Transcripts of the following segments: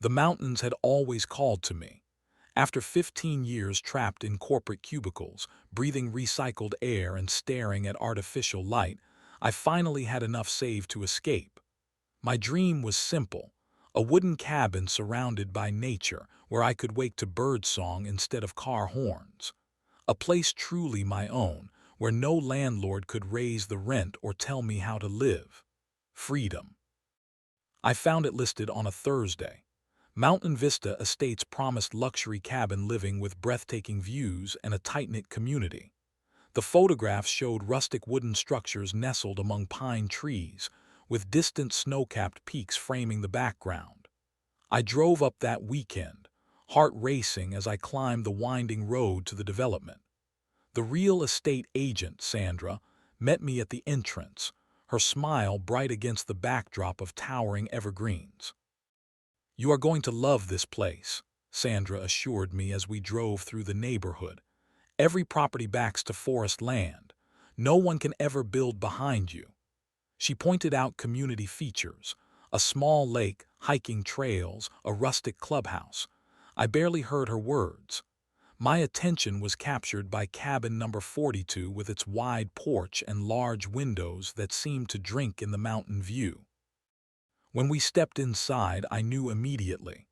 The mountains had always called to me. After 15 years trapped in corporate cubicles, breathing recycled air and staring at artificial light, I finally had enough saved to escape. My dream was simple: a wooden cabin surrounded by nature where I could wake to birdsong instead of car horns. A place truly my own, where no landlord could raise the rent or tell me how to live. Freedom. I found it listed on a Thursday. Mountain Vista Estates promised luxury cabin living with breathtaking views and a tight-knit community. The photographs showed rustic wooden structures nestled among pine trees, with distant snow-capped peaks framing the background. I drove up that weekend, heart racing as I climbed the winding road to the development. The real estate agent, Sandra, met me at the entrance, her smile bright against the backdrop of towering evergreens. "You are going to love this place," Sandra assured me as we drove through the neighborhood. "Every property backs to forest land. No one can ever build behind you." She pointed out community features: a small lake, hiking trails, a rustic clubhouse. I barely heard her words. My attention was captured by cabin number 42 with its wide porch and large windows that seemed to drink in the mountain view. When we stepped inside, I knew immediately.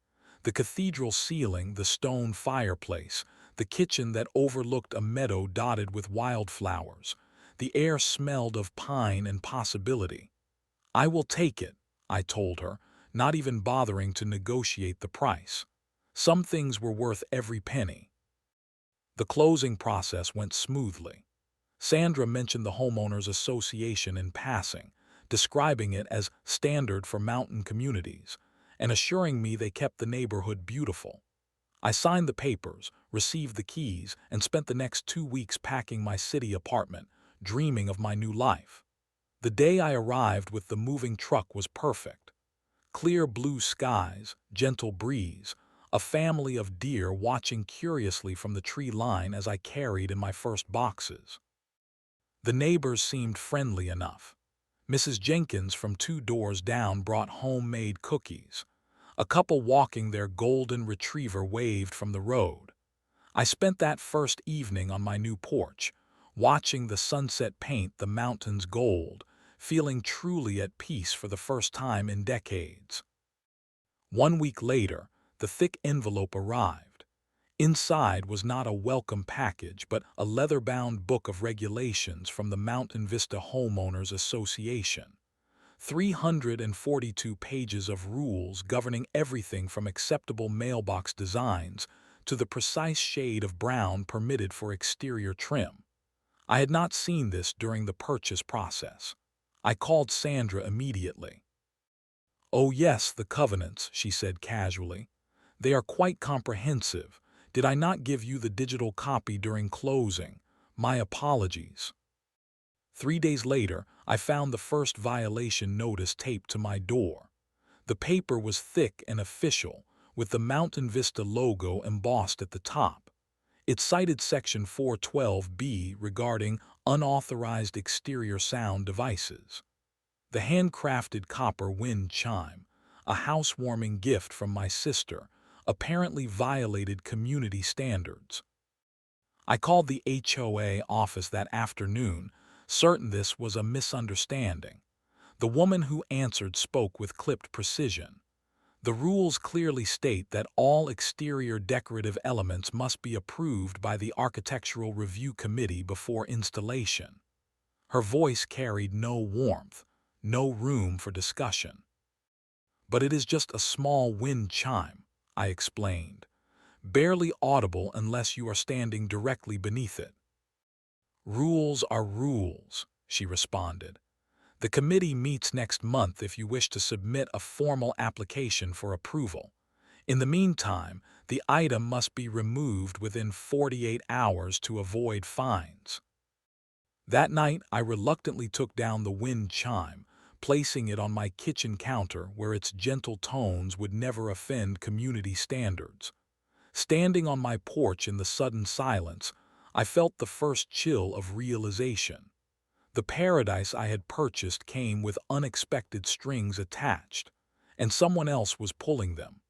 The cathedral ceiling, the stone fireplace, the kitchen that overlooked a meadow dotted with wildflowers. The air smelled of pine and possibility. "I will take it," I told her, not even bothering to negotiate the price. Some things were worth every penny. The closing process went smoothly. Sandra mentioned the homeowners association in passing, describing it as standard for mountain communities, and assuring me they kept the neighborhood beautiful. I signed the papers, received the keys, and spent the next 2 weeks packing my city apartment, dreaming of my new life. The day I arrived with the moving truck was perfect. Clear blue skies, gentle breeze, a family of deer watching curiously from the tree line as I carried in my first boxes. The neighbors seemed friendly enough. Mrs. Jenkins from 2 doors down brought homemade cookies. A couple walking their golden retriever waved from the road. I spent that first evening on my new porch, watching the sunset paint the mountains gold, feeling truly at peace for the first time in decades. 1 week later, the thick envelope arrived. Inside was not a welcome package, but a leather-bound book of regulations from the Mountain Vista Homeowners Association. 342 pages of rules governing everything from acceptable mailbox designs to the precise shade of brown permitted for exterior trim. I had not seen this during the purchase process. I called Sandra immediately. "Oh yes, the covenants," she said casually. "They are quite comprehensive. Did I not give you the digital copy during closing? My apologies." 3 days later, I found the first violation notice taped to my door. The paper was thick and official, with the Mountain Vista logo embossed at the top. It cited Section 412B regarding unauthorized exterior sound devices. The handcrafted copper wind chime, a housewarming gift from my sister, apparently violated community standards. I called the HOA office that afternoon, certain this was a misunderstanding. The woman who answered spoke with clipped precision. "The rules clearly state that all exterior decorative elements must be approved by the Architectural Review Committee before installation." Her voice carried no warmth, no room for discussion. "But it is just a small wind chime," I explained, "barely audible unless you are standing directly beneath it." "Rules are rules," she responded. "The committee meets next month if you wish to submit a formal application for approval. In the meantime, the item must be removed within 48 hours to avoid fines." That night, I reluctantly took down the wind chime, placing it on my kitchen counter where its gentle tones would never offend community standards. Standing on my porch in the sudden silence, I felt the first chill of realization. The paradise I had purchased came with unexpected strings attached, and someone else was pulling them.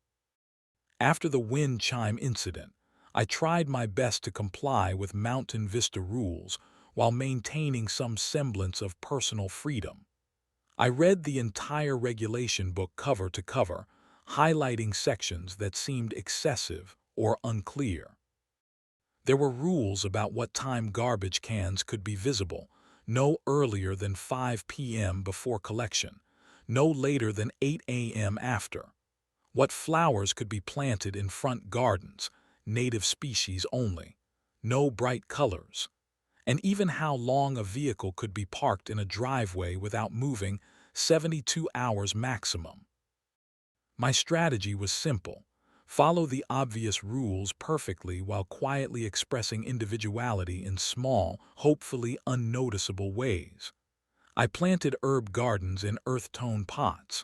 After the wind chime incident, I tried my best to comply with Mountain Vista rules while maintaining some semblance of personal freedom. I read the entire regulation book cover to cover, highlighting sections that seemed excessive or unclear. There were rules about what time garbage cans could be visible, no earlier than 5 p.m. before collection, no later than 8 a.m. after. What flowers could be planted in front gardens, native species only, no bright colors, and even how long a vehicle could be parked in a driveway without moving, 72 hours maximum. My strategy was simple: follow the obvious rules perfectly while quietly expressing individuality in small, hopefully unnoticeable ways. I planted herb gardens in earth-tone pots.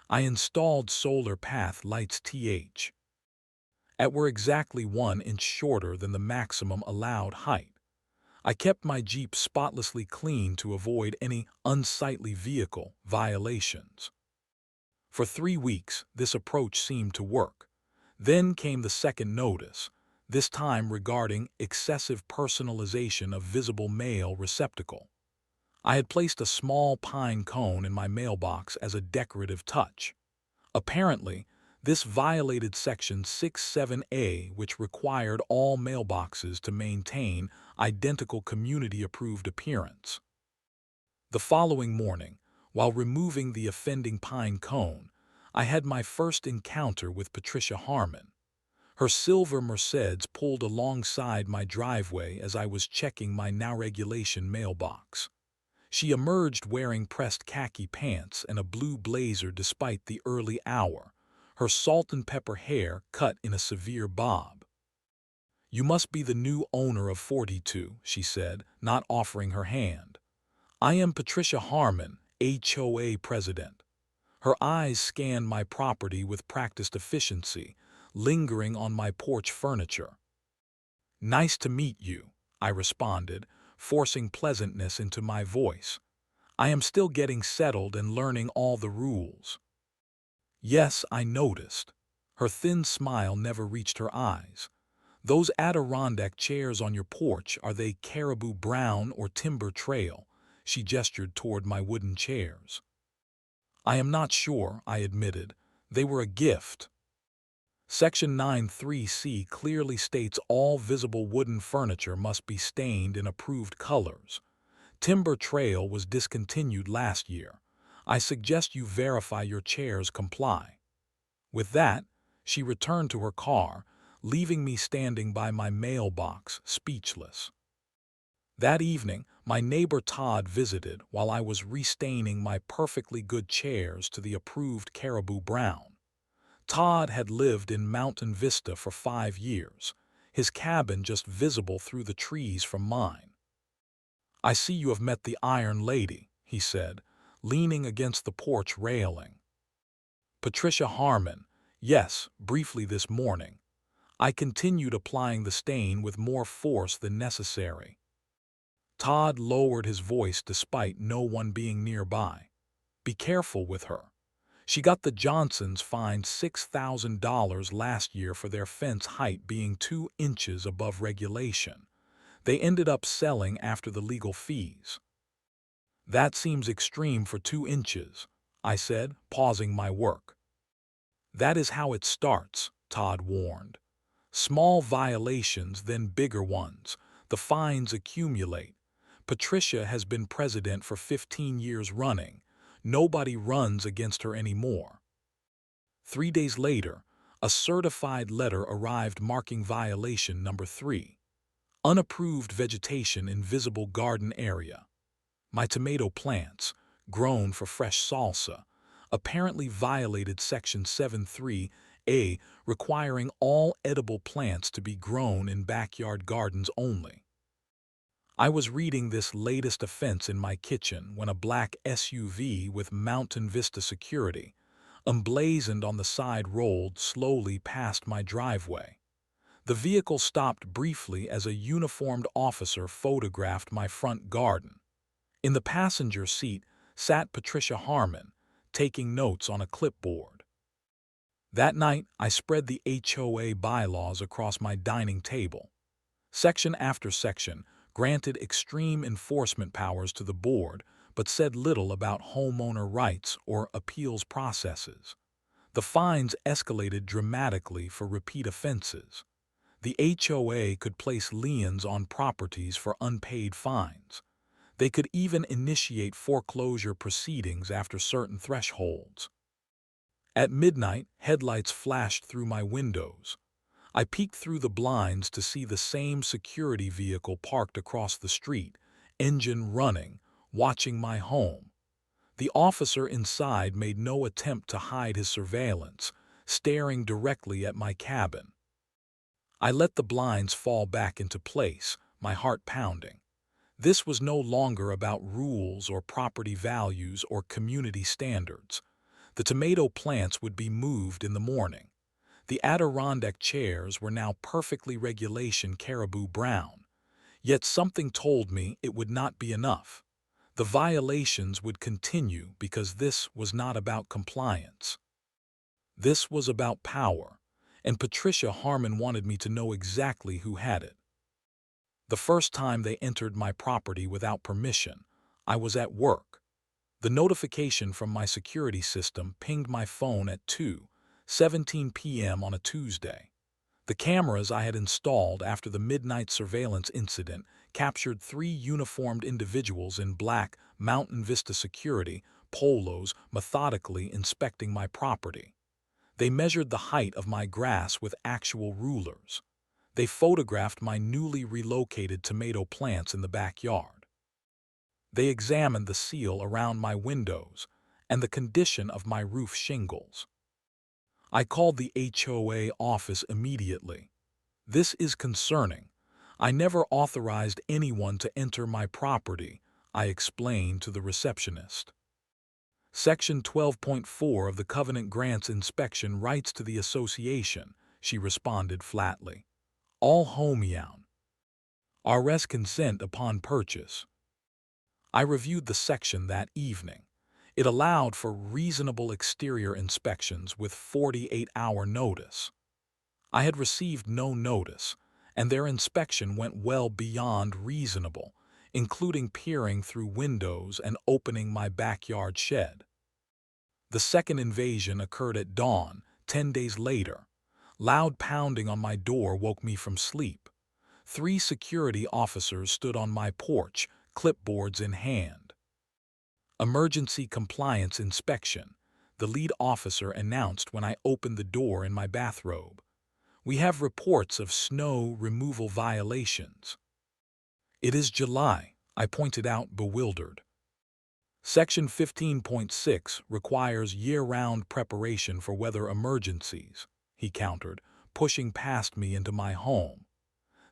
I installed solar path lights at were exactly 1 inch shorter than the maximum allowed height. I kept my Jeep spotlessly clean to avoid any unsightly vehicle violations. For 3 weeks, this approach seemed to work. Then came the second notice, this time regarding excessive personalization of visible mail receptacle. I had placed a small pine cone in my mailbox as a decorative touch. Apparently, this violated Section 67A, which required all mailboxes to maintain identical community-approved appearance. The following morning, while removing the offending pine cone, I had my first encounter with Patricia Harmon. Her silver Mercedes pulled alongside my driveway as I was checking my now regulation mailbox. She emerged wearing pressed khaki pants and a blue blazer despite the early hour, her salt and pepper hair cut in a severe bob. "You must be the new owner of 42, she said, not offering her hand. "I am Patricia Harmon, HOA president." Her eyes scanned my property with practiced efficiency, lingering on my porch furniture. "Nice to meet you," I responded, forcing pleasantness into my voice. "I am still getting settled and learning all the rules." "Yes, I noticed." Her thin smile never reached her eyes. "Those Adirondack chairs on your porch, are they caribou brown or timber trail?" She gestured toward my wooden chairs. "I am not sure," I admitted. "They were a gift." Section 93C clearly states all visible wooden furniture must be stained in approved colors. Timber Trail was discontinued last year. I suggest you verify your chairs comply. With that, she returned to her car, leaving me standing by my mailbox, speechless. That evening, my neighbor Todd visited while I was restaining my perfectly good chairs to the approved caribou brown. Todd had lived in Mountain Vista for 5 years, his cabin just visible through the trees from mine. "I see you have met the Iron Lady," he said, leaning against the porch railing. "Patricia Harmon, yes, briefly this morning." I continued applying the stain with more force than necessary. Todd lowered his voice despite no one being nearby. "Be careful with her. She got the Johnsons fined $6,000 last year for their fence height being 2 inches above regulation. They ended up selling after the legal fees." "That seems extreme for 2 inches," I said, pausing my work. "That is how it starts," Todd warned. "Small violations, then bigger ones. The fines accumulate. Patricia has been president for 15 years running. Nobody runs against her anymore." 3 days later, a certified letter arrived marking violation number 3. Unapproved vegetation in visible garden area. My tomato plants, grown for fresh salsa, apparently violated Section 73A, requiring all edible plants to be grown in backyard gardens only. I was reading this latest offense in my kitchen when a black SUV with Mountain Vista security, emblazoned on the side, rolled slowly past my driveway. The vehicle stopped briefly as a uniformed officer photographed my front garden. In the passenger seat sat Patricia Harmon, taking notes on a clipboard. That night, I spread the HOA bylaws across my dining table. Section after section granted extreme enforcement powers to the board, but said little about homeowner rights or appeals processes. The fines escalated dramatically for repeat offenses. The HOA could place liens on properties for unpaid fines. They could even initiate foreclosure proceedings after certain thresholds. At midnight, headlights flashed through my windows. I peeked through the blinds to see the same security vehicle parked across the street, engine running, watching my home. The officer inside made no attempt to hide his surveillance, staring directly at my cabin. I let the blinds fall back into place, my heart pounding. This was no longer about rules or property values or community standards. The tomato plants would be moved in the morning. The Adirondack chairs were now perfectly regulation caribou brown. Yet something told me it would not be enough. The violations would continue because this was not about compliance. This was about power, and Patricia Harmon wanted me to know exactly who had it. The first time they entered my property without permission, I was at work. The notification from my security system pinged my phone at 2:17 p.m. on a Tuesday. The cameras I had installed after the midnight surveillance incident captured three uniformed individuals in black Mountain Vista security polos methodically inspecting my property. They measured the height of my grass with actual rulers. They photographed my newly relocated tomato plants in the backyard. They examined the seal around my windows and the condition of my roof shingles. I called the HOA office immediately. This is concerning. I never authorized anyone to enter my property, I explained to the receptionist. Section 12.4 of the Covenant grants inspection rights to the association, she responded flatly. All homeown. RS consent upon purchase. I reviewed the section that evening. It allowed for reasonable exterior inspections with 48-hour notice. I had received no notice, and their inspection went well beyond reasonable, including peering through windows and opening my backyard shed. The second invasion occurred at dawn, 10 days later. Loud pounding on my door woke me from sleep. 3 security officers stood on my porch, clipboards in hand. Emergency compliance inspection, the lead officer announced when I opened the door in my bathrobe. We have reports of snow removal violations. It is July, I pointed out, bewildered. Section 15.6 requires year-round preparation for weather emergencies, he countered, pushing past me into my home.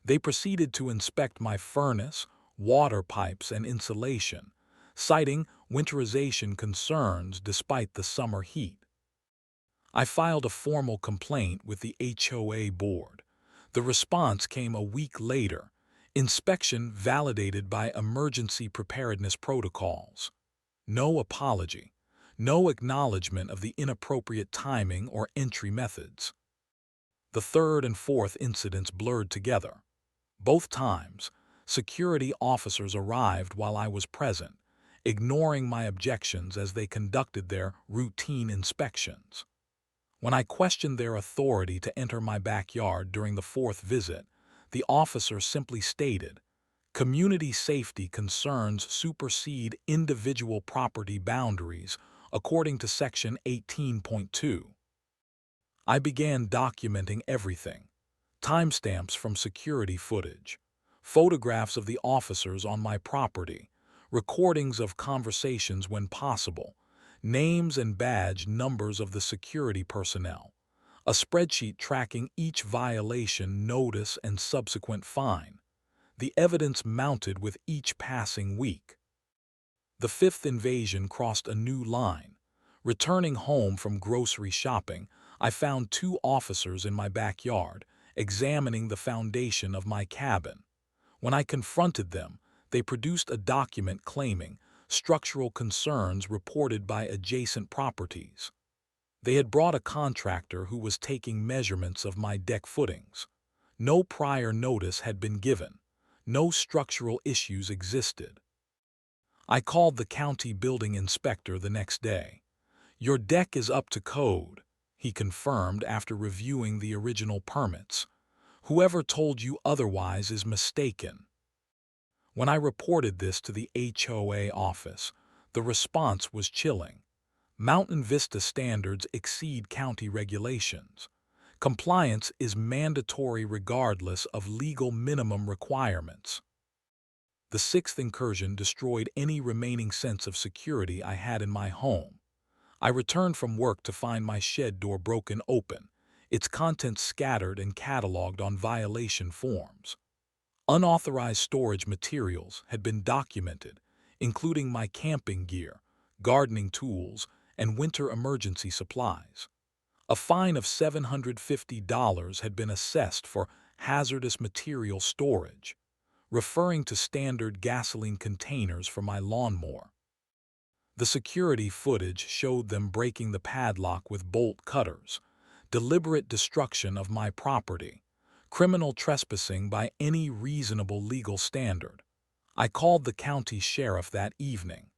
They proceeded to inspect my furnace, water pipes, and insulation, citing winterization concerns despite the summer heat. I filed a formal complaint with the HOA board. The response came a week later, inspection validated by emergency preparedness protocols. No apology, no acknowledgement of the inappropriate timing or entry methods. The third and fourth incidents blurred together. Both times, security officers arrived while I was present, ignoring my objections as they conducted their routine inspections. When I questioned their authority to enter my backyard during the fourth visit, the officer simply stated, "Community safety concerns supersede individual property boundaries, according to Section 18.2. I began documenting everything. Timestamps from security footage, photographs of the officers on my property, recordings of conversations when possible, names and badge numbers of the security personnel, a spreadsheet tracking each violation, notice, and subsequent fine. The evidence mounted with each passing week. The fifth invasion crossed a new line. Returning home from grocery shopping, I found 2 officers in my backyard, examining the foundation of my cabin. When I confronted them, they produced a document claiming structural concerns reported by adjacent properties. They had brought a contractor who was taking measurements of my deck footings. No prior notice had been given. No structural issues existed. I called the county building inspector the next day. "Your deck is up to code," he confirmed after reviewing the original permits. "Whoever told you otherwise is mistaken." When I reported this to the HOA office, the response was chilling. Mountain Vista standards exceed county regulations. Compliance is mandatory regardless of legal minimum requirements. The sixth incursion destroyed any remaining sense of security I had in my home. I returned from work to find my shed door broken open, its contents scattered and cataloged on violation forms. Unauthorized storage materials had been documented, including my camping gear, gardening tools, and winter emergency supplies. A fine of $750 had been assessed for hazardous material storage, referring to standard gasoline containers for my lawnmower. The security footage showed them breaking the padlock with bolt cutters, deliberate destruction of my property, criminal trespassing by any reasonable legal standard. I called the county sheriff that evening.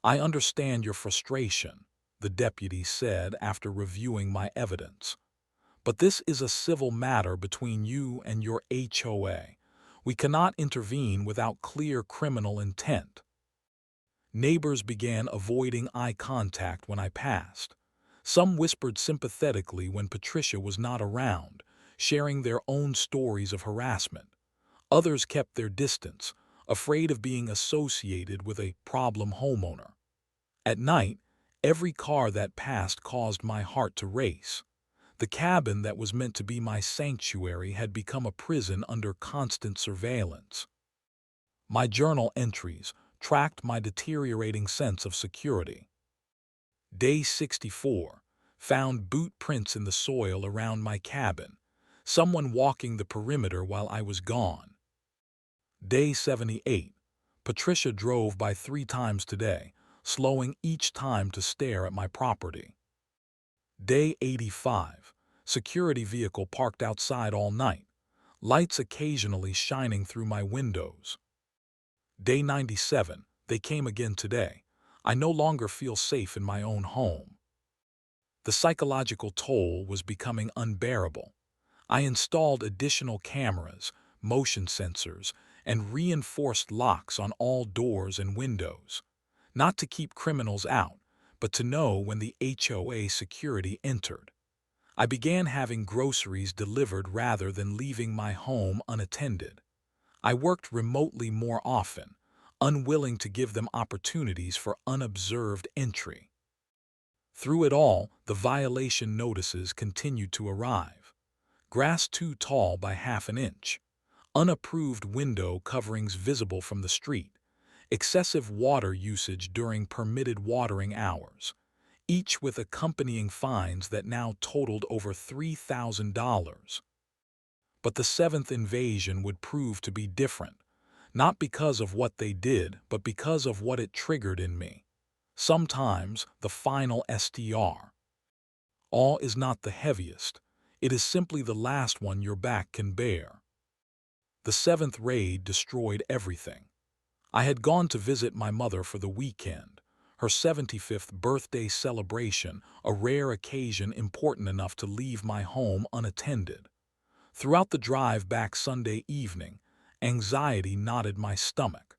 "I understand your frustration," the deputy said after reviewing my evidence. "But this is a civil matter between you and your HOA. We cannot intervene without clear criminal intent." Neighbors began avoiding eye contact when I passed. Some whispered sympathetically when Patricia was not around, sharing their own stories of harassment. Others kept their distance, afraid of being associated with a problem homeowner. At night, every car that passed caused my heart to race. The cabin that was meant to be my sanctuary had become a prison under constant surveillance. My journal entries tracked my deteriorating sense of security. Day 64. Found boot prints in the soil around my cabin. Someone walking the perimeter while I was gone. Day 78. Patricia drove by 3 times today, slowing each time to stare at my property. Day 85. Security vehicle parked outside all night, lights occasionally shining through my windows. Day 97. They came again today. I no longer feel safe in my own home. The psychological toll was becoming unbearable. I installed additional cameras, motion sensors, and reinforced locks on all doors and windows. Not to keep criminals out, but to know when the HOA security entered. I began having groceries delivered rather than leaving my home unattended. I worked remotely more often, unwilling to give them opportunities for unobserved entry. Through it all, the violation notices continued to arrive. Grass too tall by half an inch. Unapproved window coverings visible from the street. Excessive water usage during permitted watering hours, each with accompanying fines that now totaled over $3,000. But the seventh invasion would prove to be different, not because of what they did, but because of what it triggered in me. Sometimes the final STR. All is not the heaviest. It is simply the last one your back can bear. The seventh raid destroyed everything. I had gone to visit my mother for the weekend, her 75th birthday celebration, a rare occasion important enough to leave my home unattended. Throughout the drive back Sunday evening, anxiety knotted my stomach.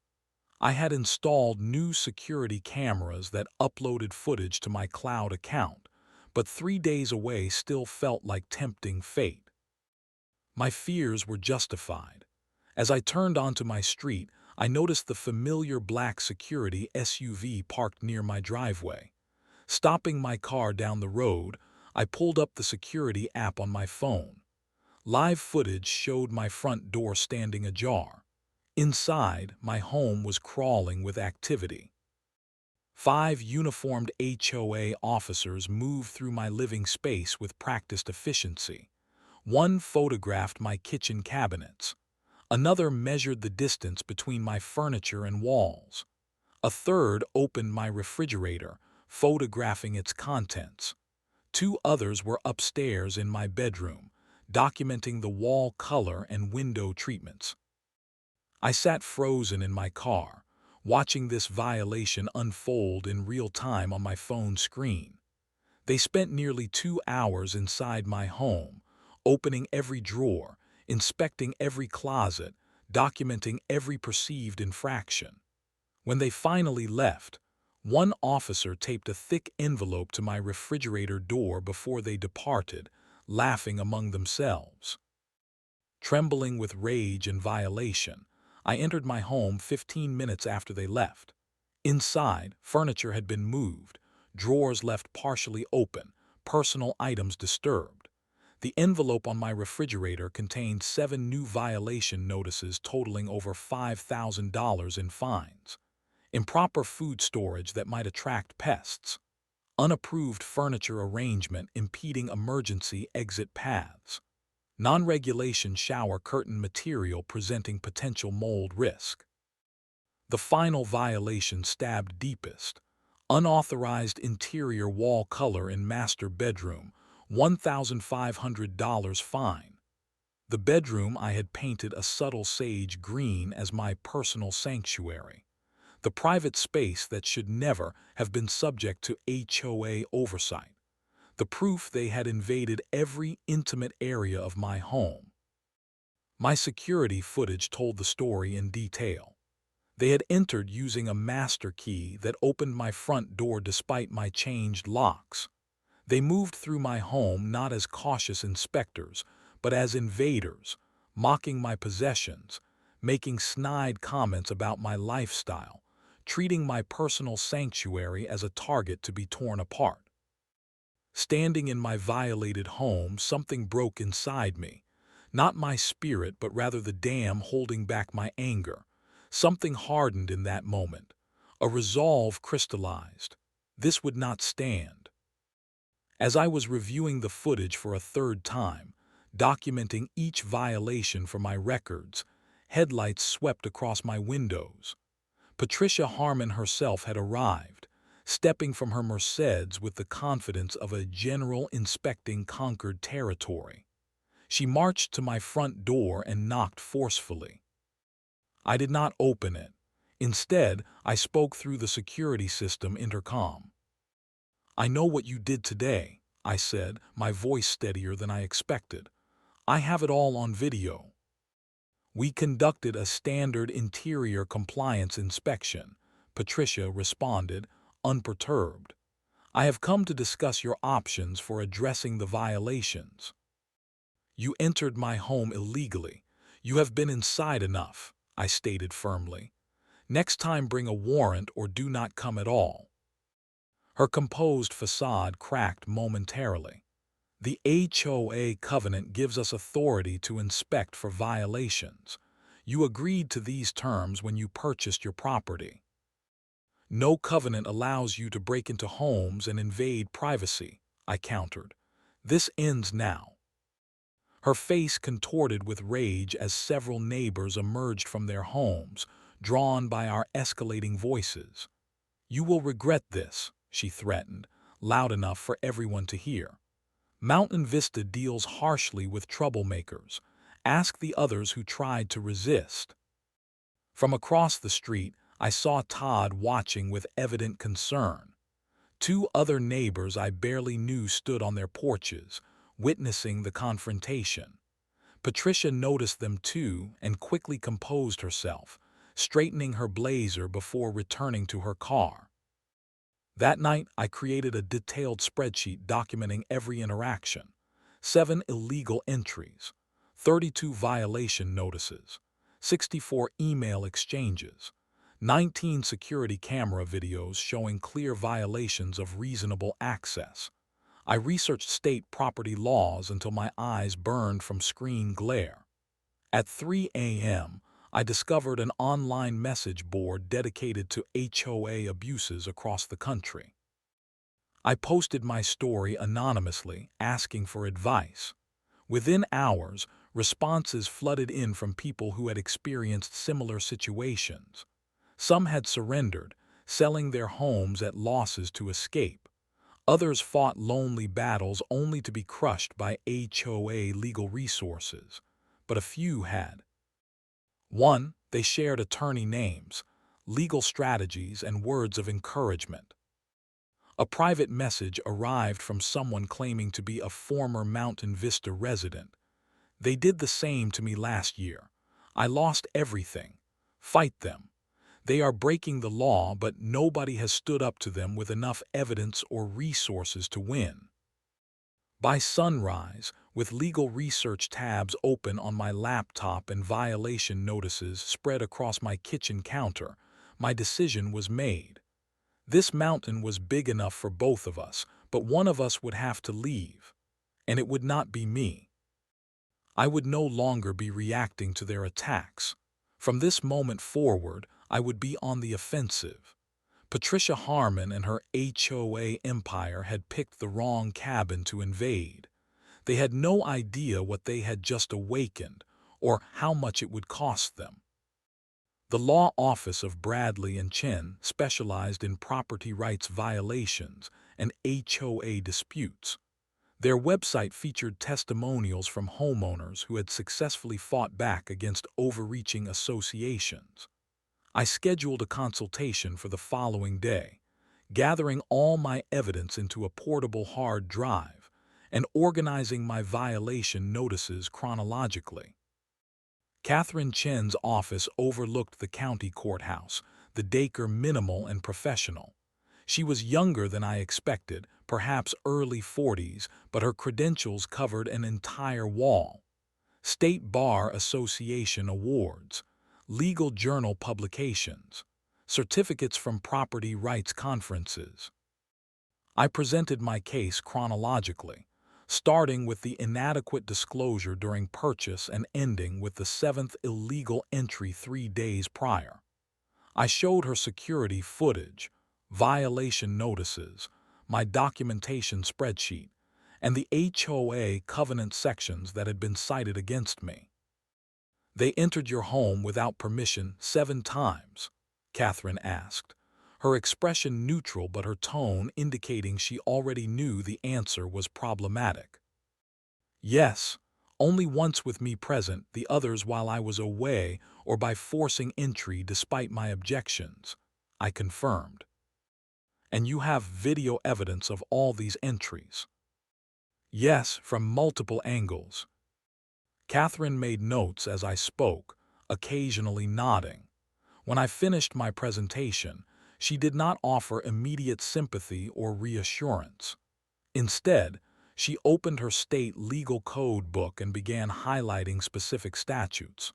I had installed new security cameras that uploaded footage to my cloud account, but 3 days away still felt like tempting fate. My fears were justified. As I turned onto my street, I noticed the familiar black security SUV parked near my driveway. Stopping my car down the road, I pulled up the security app on my phone. Live footage showed my front door standing ajar. Inside, my home was crawling with activity. 5 uniformed HOA officers moved through my living space with practiced efficiency. One photographed my kitchen cabinets. Another measured the distance between my furniture and walls. A third opened my refrigerator, photographing its contents. Two others were upstairs in my bedroom, documenting the wall color and window treatments. I sat frozen in my car, watching this violation unfold in real time on my phone screen. They spent nearly 2 hours inside my home, opening every drawer, inspecting every closet, documenting every perceived infraction. When they finally left, one officer taped a thick envelope to my refrigerator door before they departed, laughing among themselves. Trembling with rage and violation, I entered my home 15 minutes after they left. Inside, furniture had been moved, drawers left partially open, personal items disturbed. The envelope on my refrigerator contained 7 new violation notices totaling over $5,000 in fines. Improper food storage that might attract pests. Unapproved furniture arrangement impeding emergency exit paths. Non-regulation shower curtain material presenting potential mold risk. The final violation stabbed deepest. Unauthorized interior wall color in master bedroom, $1,500 fine. The bedroom I had painted a subtle sage green as my personal sanctuary. The private space that should never have been subject to HOA oversight. The proof they had invaded every intimate area of my home. My security footage told the story in detail. They had entered using a master key that opened my front door despite my changed locks. They moved through my home not as cautious inspectors, but as invaders, mocking my possessions, making snide comments about my lifestyle, treating my personal sanctuary as a target to be torn apart. Standing in my violated home, something broke inside me. Not my spirit, but rather the dam holding back my anger. Something hardened in that moment. A resolve crystallized. This would not stand. As I was reviewing the footage for a third time, documenting each violation for my records, headlights swept across my windows. Patricia Harmon herself had arrived, stepping from her Mercedes with the confidence of a general inspecting conquered territory. She marched to my front door and knocked forcefully. I did not open it. Instead, I spoke through the security system intercom. "I know what you did today," I said, my voice steadier than I expected. "I have it all on video." "We conducted a standard interior compliance inspection," Patricia responded, unperturbed. "I have come to discuss your options for addressing the violations." "You entered my home illegally. You have been inside enough," I stated firmly. "Next time bring a warrant or do not come at all." Her composed facade cracked momentarily. "The HOA covenant gives us authority to inspect for violations. You agreed to these terms when you purchased your property. No covenant allows you to break into homes and invade privacy," I countered. "This ends now." Her face contorted with rage as several neighbors emerged from their homes, drawn by our escalating voices. "You will regret this," she threatened, loud enough for everyone to hear. "Mountain Vista deals harshly with troublemakers. Ask the others who tried to resist." From across the street, I saw Todd watching with evident concern. Two other neighbors I barely knew stood on their porches, witnessing the confrontation. Patricia noticed them too and quickly composed herself, straightening her blazer before returning to her car. That night, I created a detailed spreadsheet documenting every interaction. 7 illegal entries, 32 violation notices, 64 email exchanges, 19 security camera videos showing clear violations of reasonable access. I researched state property laws until my eyes burned from screen glare. At 3 a.m., I discovered an online message board dedicated to HOA abuses across the country. I posted my story anonymously, asking for advice. Within hours, responses flooded in from people who had experienced similar situations. Some had surrendered, selling their homes at losses to escape. Others fought lonely battles only to be crushed by HOA legal resources, but a few had. One, they shared attorney names, legal strategies, and words of encouragement. A private message arrived from someone claiming to be a former Mountain Vista resident. They did the same to me last year. I lost everything. Fight them. They are breaking the law, but nobody has stood up to them with enough evidence or resources to win. By sunrise, with legal research tabs open on my laptop and violation notices spread across my kitchen counter, my decision was made. This mountain was big enough for both of us, but one of us would have to leave, and it would not be me. I would no longer be reacting to their attacks. From this moment forward, I would be on the offensive. Patricia Harmon and her HOA empire had picked the wrong cabin to invade. They had no idea what they had just awakened or how much it would cost them. The law office of Bradley and Chen specialized in property rights violations and HOA disputes. Their website featured testimonials from homeowners who had successfully fought back against overreaching associations. I scheduled a consultation for the following day, gathering all my evidence into a portable hard drive and organizing my violation notices chronologically. Catherine Chen's office overlooked the county courthouse, the Dacre minimal and professional. She was younger than I expected, perhaps early 40s, but her credentials covered an entire wall. State Bar Association awards, legal journal publications, certificates from property rights conferences. I presented my case chronologically, starting with the inadequate disclosure during purchase and ending with the seventh illegal entry 3 days prior. I showed her security footage, violation notices, my documentation spreadsheet, and the HOA covenant sections that had been cited against me. "They entered your home without permission 7 times?" Catherine asked, her expression neutral but her tone indicating she already knew the answer was problematic. "Yes, only once with me present, the others while I was away or by forcing entry despite my objections," I confirmed. "And you have video evidence of all these entries?" "Yes, from multiple angles." Catherine made notes as I spoke, occasionally nodding. When I finished my presentation, she did not offer immediate sympathy or reassurance. Instead, she opened her state legal code book and began highlighting specific statutes.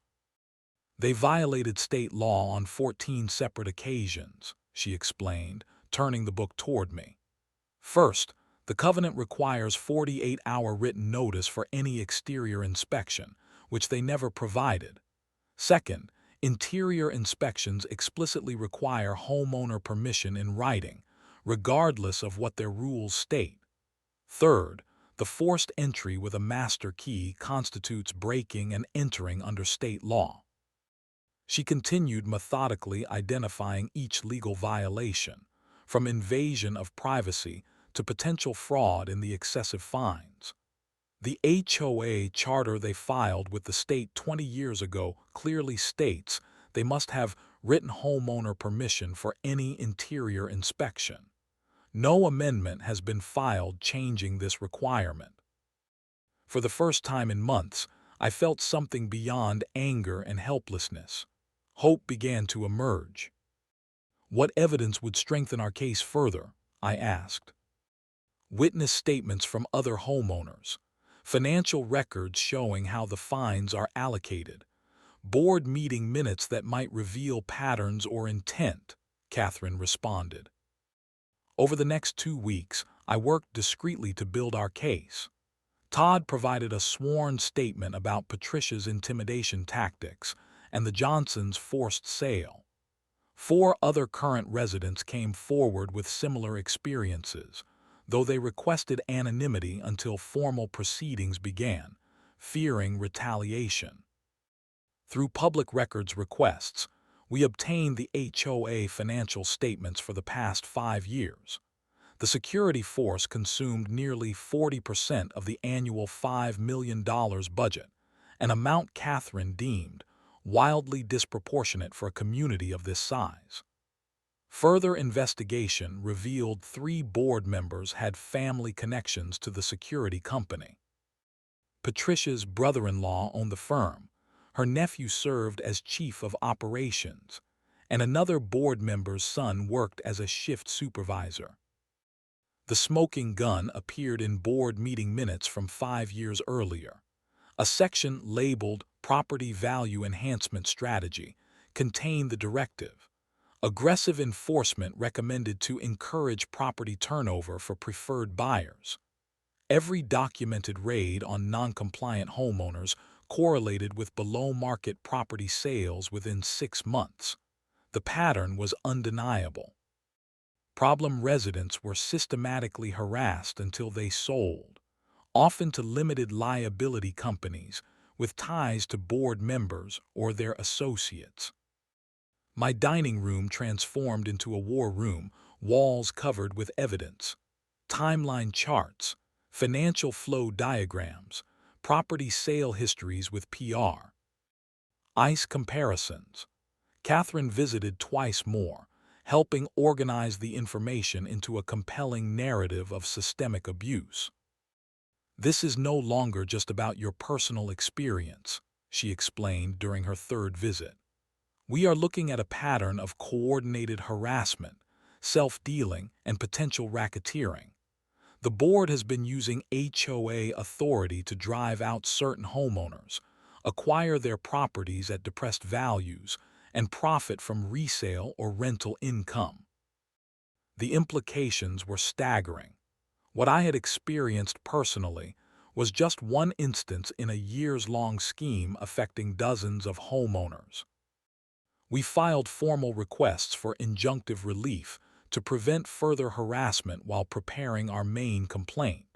"They violated state law on 14 separate occasions," she explained, turning the book toward me. "First, the covenant requires 48-hour written notice for any exterior inspection, which they never provided. Second, interior inspections explicitly require homeowner permission in writing, regardless of what their rules state. Third, the forced entry with a master key constitutes breaking and entering under state law." She continued methodically identifying each legal violation, from invasion of privacy to potential fraud in the excessive fines. The HOA charter they filed with the state 20 years ago clearly states they must have written homeowner permission for any interior inspection. No amendment has been filed changing this requirement. For the first time in months, I felt something beyond anger and helplessness. Hope began to emerge. "What evidence would strengthen our case further?" I asked. "Witness statements from other homeowners, financial records showing how the fines are allocated, board meeting minutes that might reveal patterns or intent," Catherine responded. Over the next 2 weeks, I worked discreetly to build our case. Todd provided a sworn statement about Patricia's intimidation tactics and the Johnsons' forced sale. 4 other current residents came forward with similar experiences, though they requested anonymity until formal proceedings began, fearing retaliation. Through public records requests, we obtained the HOA financial statements for the past 5 years. The security force consumed nearly 40% of the annual $5 million budget, an amount Catherine deemed wildly disproportionate for a community of this size. Further investigation revealed 3 board members had family connections to the security company. Patricia's brother-in-law owned the firm, her nephew served as chief of operations, and another board member's son worked as a shift supervisor. The smoking gun appeared in board meeting minutes from 5 years earlier. A section labeled Property Value Enhancement Strategy contained the directive: aggressive enforcement recommended to encourage property turnover for preferred buyers. Every documented raid on non-compliant homeowners correlated with below-market property sales within 6 months. The pattern was undeniable. Problem residents were systematically harassed until they sold, often to limited liability companies with ties to board members or their associates. My dining room transformed into a war room, walls covered with evidence, timeline charts, financial flow diagrams, property sale histories with PR. ICE comparisons. Catherine visited twice more, helping organize the information into a compelling narrative of systemic abuse. This is no longer just about your personal experience, she explained during her 3rd visit. We are looking at a pattern of coordinated harassment, self-dealing, and potential racketeering. The board has been using HOA authority to drive out certain homeowners, acquire their properties at depressed values, and profit from resale or rental income. The implications were staggering. What I had experienced personally was just one instance in a years-long scheme affecting dozens of homeowners. We filed formal requests for injunctive relief to prevent further harassment while preparing our main complaint.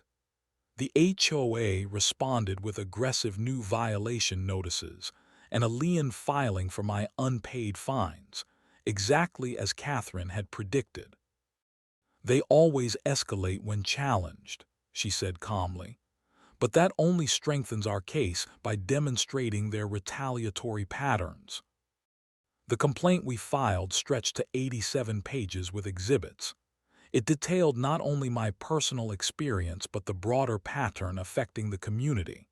The HOA responded with aggressive new violation notices and a lien filing for my unpaid fines, exactly as Catherine had predicted. They always escalate when challenged, she said calmly, but that only strengthens our case by demonstrating their retaliatory patterns. The complaint we filed stretched to 87 pages with exhibits. It detailed not only my personal experience but the broader pattern affecting the community.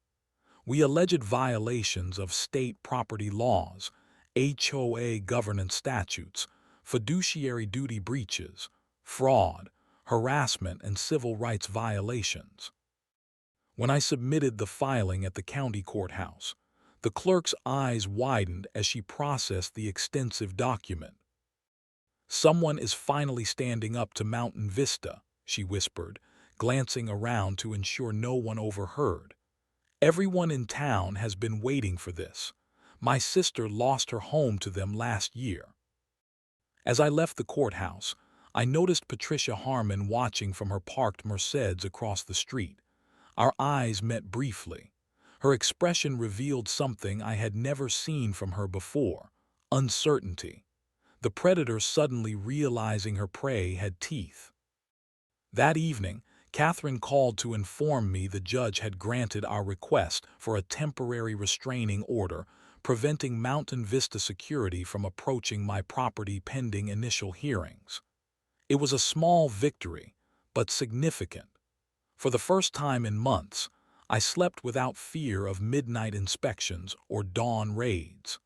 We alleged violations of state property laws, HOA governance statutes, fiduciary duty breaches, fraud, harassment, and civil rights violations. When I submitted the filing at the county courthouse, the clerk's eyes widened as she processed the extensive document. "Someone is finally standing up to Mountain Vista," she whispered, glancing around to ensure no one overheard. "Everyone in town has been waiting for this. My sister lost her home to them last year." As I left the courthouse, I noticed Patricia Harmon watching from her parked Mercedes across the street. Our eyes met briefly. Her expression revealed something I had never seen from her before: uncertainty. The predator suddenly realizing her prey had teeth. That evening, Catherine called to inform me the judge had granted our request for a temporary restraining order, preventing Mountain Vista Security from approaching my property pending initial hearings. It was a small victory, but significant. For the first time in months, I slept without fear of midnight inspections or dawn raids.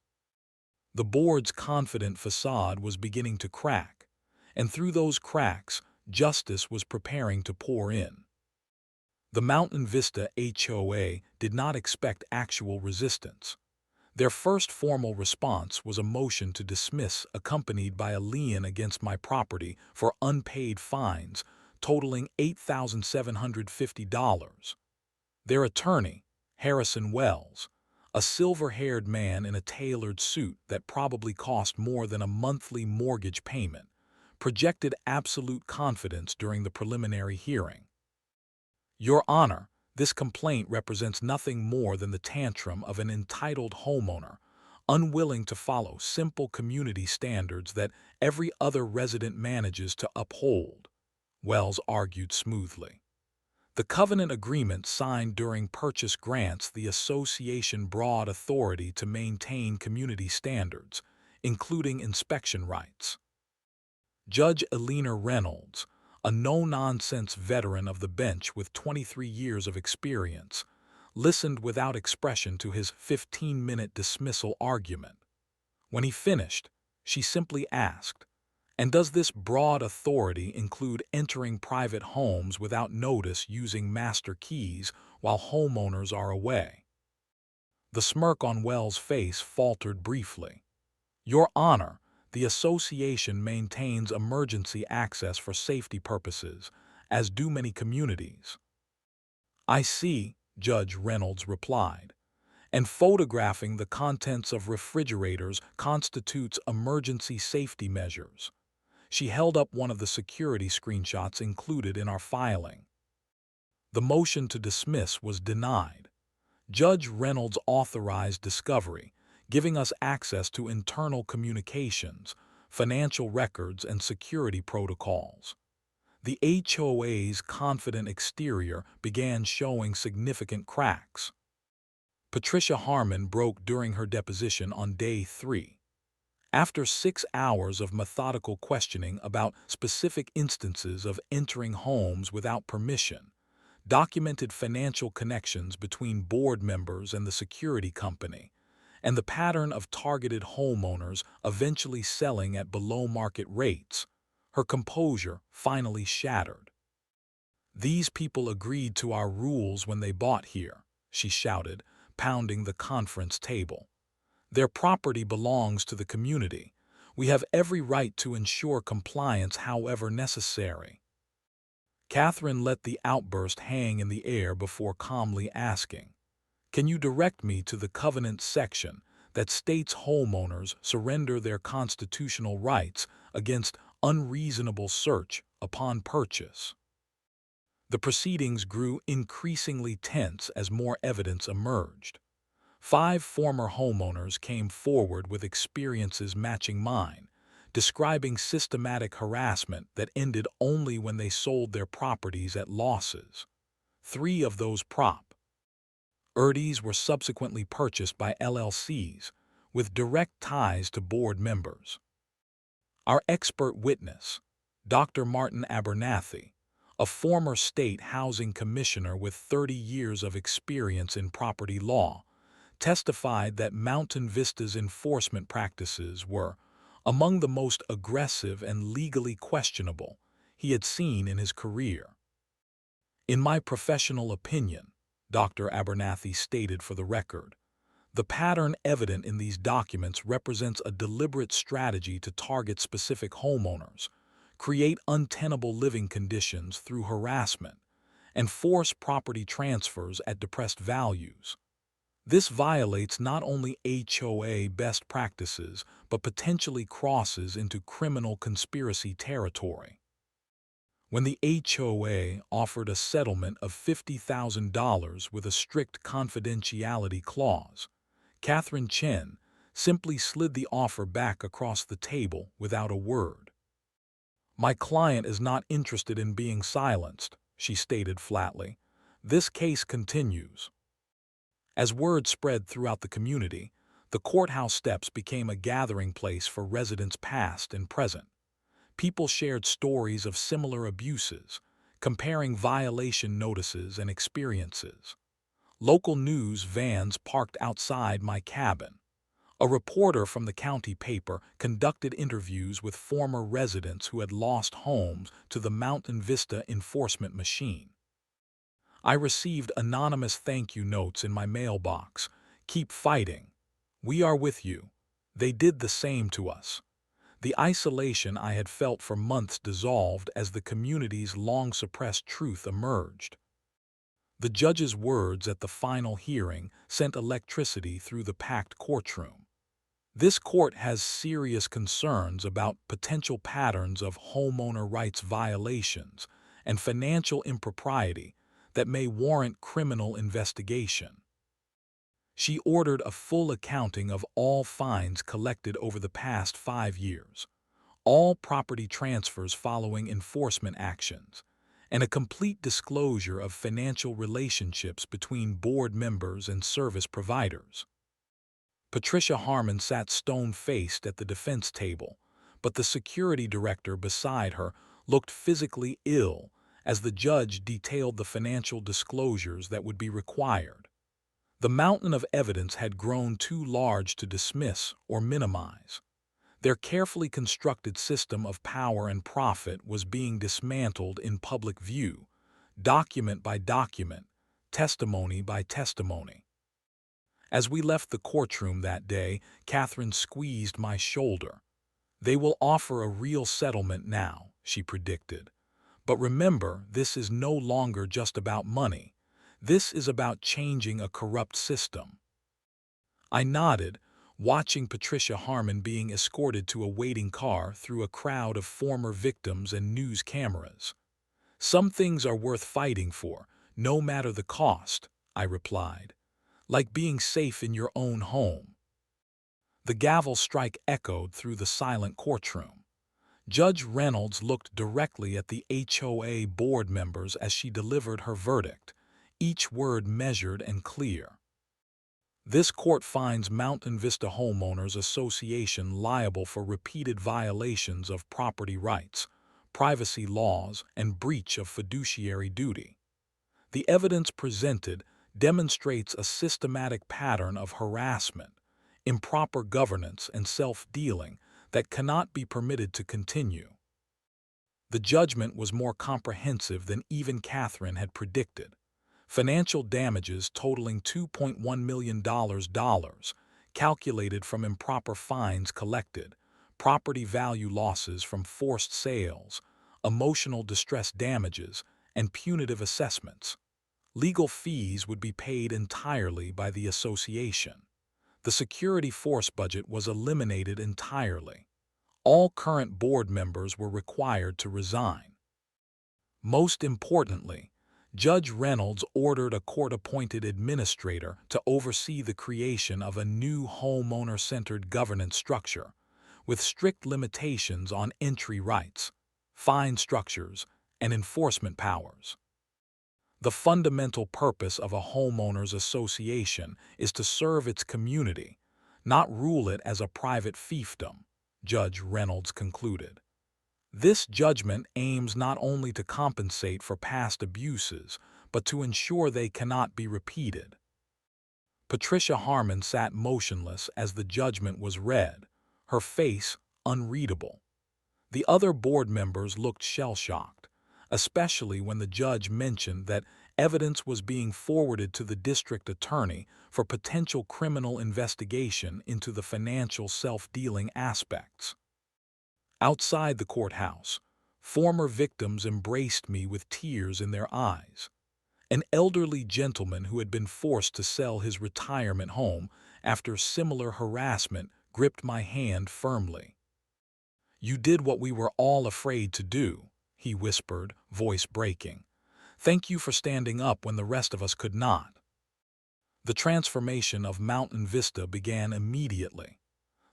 The board's confident facade was beginning to crack, and through those cracks, justice was preparing to pour in. The Mountain Vista HOA did not expect actual resistance. Their first formal response was a motion to dismiss accompanied by a lien against my property for unpaid fines totaling $8,750. Their attorney, Harrison Wells, a silver-haired man in a tailored suit that probably cost more than a monthly mortgage payment, projected absolute confidence during the preliminary hearing. "Your Honor, this complaint represents nothing more than the tantrum of an entitled homeowner, unwilling to follow simple community standards that every other resident manages to uphold," Wells argued smoothly. The covenant agreement signed during purchase grants the association broad authority to maintain community standards, including inspection rights. Judge Elena Reynolds, a no-nonsense veteran of the bench with 23 years of experience, listened without expression to his 15-minute dismissal argument. When he finished, she simply asked, "And does this broad authority include entering private homes without notice using master keys while homeowners are away?" The smirk on Wells' face faltered briefly. "Your Honor, the association maintains emergency access for safety purposes, as do many communities." "I see," Judge Reynolds replied. "And photographing the contents of refrigerators constitutes emergency safety measures." She held up one of the security screenshots included in our filing. The motion to dismiss was denied. Judge Reynolds authorized discovery, giving us access to internal communications, financial records, and security protocols. The HOA's confident exterior began showing significant cracks. Patricia Harmon broke during her deposition on day 3. After 6 hours of methodical questioning about specific instances of entering homes without permission, documented financial connections between board members and the security company, and the pattern of targeted homeowners eventually selling at below-market rates, her composure finally shattered. "These people agreed to our rules when they bought here," she shouted, pounding the conference table. "Their property belongs to the community. We have every right to ensure compliance however necessary." Catherine let the outburst hang in the air before calmly asking, "Can you direct me to the covenant section that states homeowners surrender their constitutional rights against unreasonable search upon purchase?" The proceedings grew increasingly tense as more evidence emerged. 5 former homeowners came forward with experiences matching mine, describing systematic harassment that ended only when they sold their properties at losses. 3 of those properties were subsequently purchased by LLCs, with direct ties to board members. Our expert witness, Dr. Martin Abernathy, a former state housing commissioner with 30 years of experience in property law, testified that Mountain Vista's enforcement practices were among the most aggressive and legally questionable he had seen in his career. "In my professional opinion," Dr. Abernathy stated for the record, "the pattern evident in these documents represents a deliberate strategy to target specific homeowners, create untenable living conditions through harassment, and force property transfers at depressed values. This violates not only HOA best practices, but potentially crosses into criminal conspiracy territory." When the HOA offered a settlement of $50,000 with a strict confidentiality clause, Catherine Chen simply slid the offer back across the table without a word. "My client is not interested in being silenced," she stated flatly. "This case continues." As word spread throughout the community, the courthouse steps became a gathering place for residents past and present. People shared stories of similar abuses, comparing violation notices and experiences. Local news vans parked outside my cabin. A reporter from the county paper conducted interviews with former residents who had lost homes to the Mountain Vista enforcement machine. I received anonymous thank you notes in my mailbox. "Keep fighting. We are with you. They did the same to us." The isolation I had felt for months dissolved as the community's long-suppressed truth emerged. The judge's words at the final hearing sent electricity through the packed courtroom. "This court has serious concerns about potential patterns of homeowner rights violations and financial impropriety that may warrant criminal investigation." She ordered a full accounting of all fines collected over the past 5 years, all property transfers following enforcement actions, and a complete disclosure of financial relationships between board members and service providers. Patricia Harmon sat stone-faced at the defense table, but the security director beside her looked physically ill as the judge detailed the financial disclosures that would be required. The mountain of evidence had grown too large to dismiss or minimize. Their carefully constructed system of power and profit was being dismantled in public view, document by document, testimony by testimony. As we left the courtroom that day, Catherine squeezed my shoulder. "They will offer a real settlement now," she predicted. "But remember, this is no longer just about money. This is about changing a corrupt system." I nodded, watching Patricia Harmon being escorted to a waiting car through a crowd of former victims and news cameras. "Some things are worth fighting for, no matter the cost," I replied. "Like being safe in your own home." The gavel strike echoed through the silent courtroom. Judge Reynolds looked directly at the HOA board members as she delivered her verdict, each word measured and clear. "This court finds Mountain Vista Homeowners Association liable for repeated violations of property rights, privacy laws, and breach of fiduciary duty. The evidence presented demonstrates a systematic pattern of harassment, improper governance, and self-dealing that cannot be permitted to continue." The judgment was more comprehensive than even Catherine had predicted. Financial damages totaling $2.1 million, calculated from improper fines collected, property value losses from forced sales, emotional distress damages, and punitive assessments. Legal fees would be paid entirely by the association. The security force budget was eliminated entirely. All current board members were required to resign. Most importantly, Judge Reynolds ordered a court-appointed administrator to oversee the creation of a new homeowner-centered governance structure, with strict limitations on entry rights, fine structures, and enforcement powers. "The fundamental purpose of a homeowners association is to serve its community, not rule it as a private fiefdom," Judge Reynolds concluded. "This judgment aims not only to compensate for past abuses, but to ensure they cannot be repeated." Patricia Harmon sat motionless as the judgment was read, her face unreadable. The other board members looked shell-shocked, especially when the judge mentioned that evidence was being forwarded to the district attorney for potential criminal investigation into the financial self-dealing aspects. Outside the courthouse, former victims embraced me with tears in their eyes. An elderly gentleman who had been forced to sell his retirement home after similar harassment gripped my hand firmly. "You did what we were all afraid to do," he whispered, voice breaking. "Thank you for standing up when the rest of us could not." The transformation of Mountain Vista began immediately.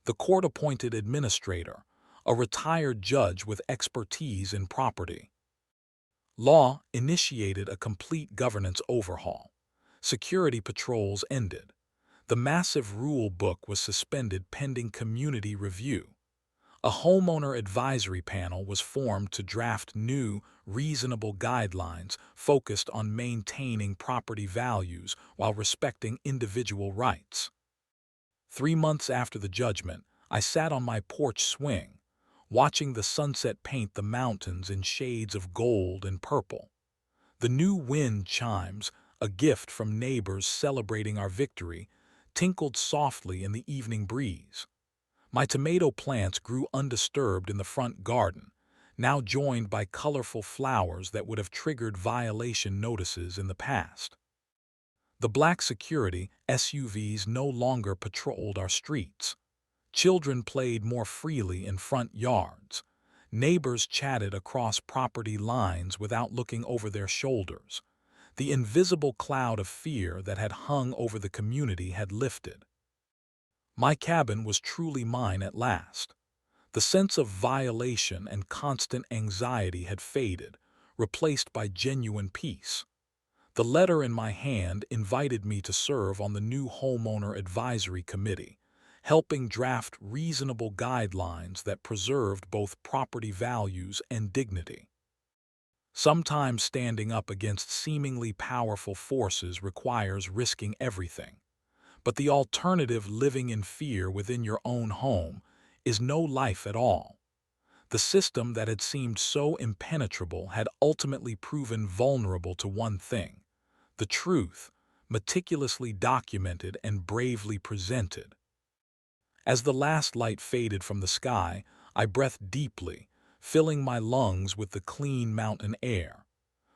The court-appointed administrator, a retired judge with expertise in property law, initiated a complete governance overhaul. Security patrols ended. The massive rule book was suspended pending community review. A homeowner advisory panel was formed to draft new, reasonable guidelines focused on maintaining property values while respecting individual rights. 3 months after the judgment, I sat on my porch swing, watching the sunset paint the mountains in shades of gold and purple. The new wind chimes, a gift from neighbors celebrating our victory, tinkled softly in the evening breeze. My tomato plants grew undisturbed in the front garden, now joined by colorful flowers that would have triggered violation notices in the past. The black security SUVs no longer patrolled our streets. Children played more freely in front yards. Neighbors chatted across property lines without looking over their shoulders. The invisible cloud of fear that had hung over the community had lifted. My cabin was truly mine at last. The sense of violation and constant anxiety had faded, replaced by genuine peace. The letter in my hand invited me to serve on the new homeowner advisory committee, helping draft reasonable guidelines that preserved both property values and dignity. Sometimes standing up against seemingly powerful forces requires risking everything, but the alternative, living in fear within your own home, is no life at all. The system that had seemed so impenetrable had ultimately proven vulnerable to one thing: the truth, meticulously documented and bravely presented. As the last light faded from the sky, I breathed deeply, filling my lungs with the clean mountain air.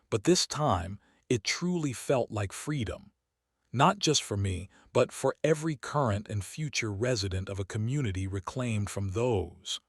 But this time, it truly felt like freedom, not just for me, but for every current and future resident of a community reclaimed from those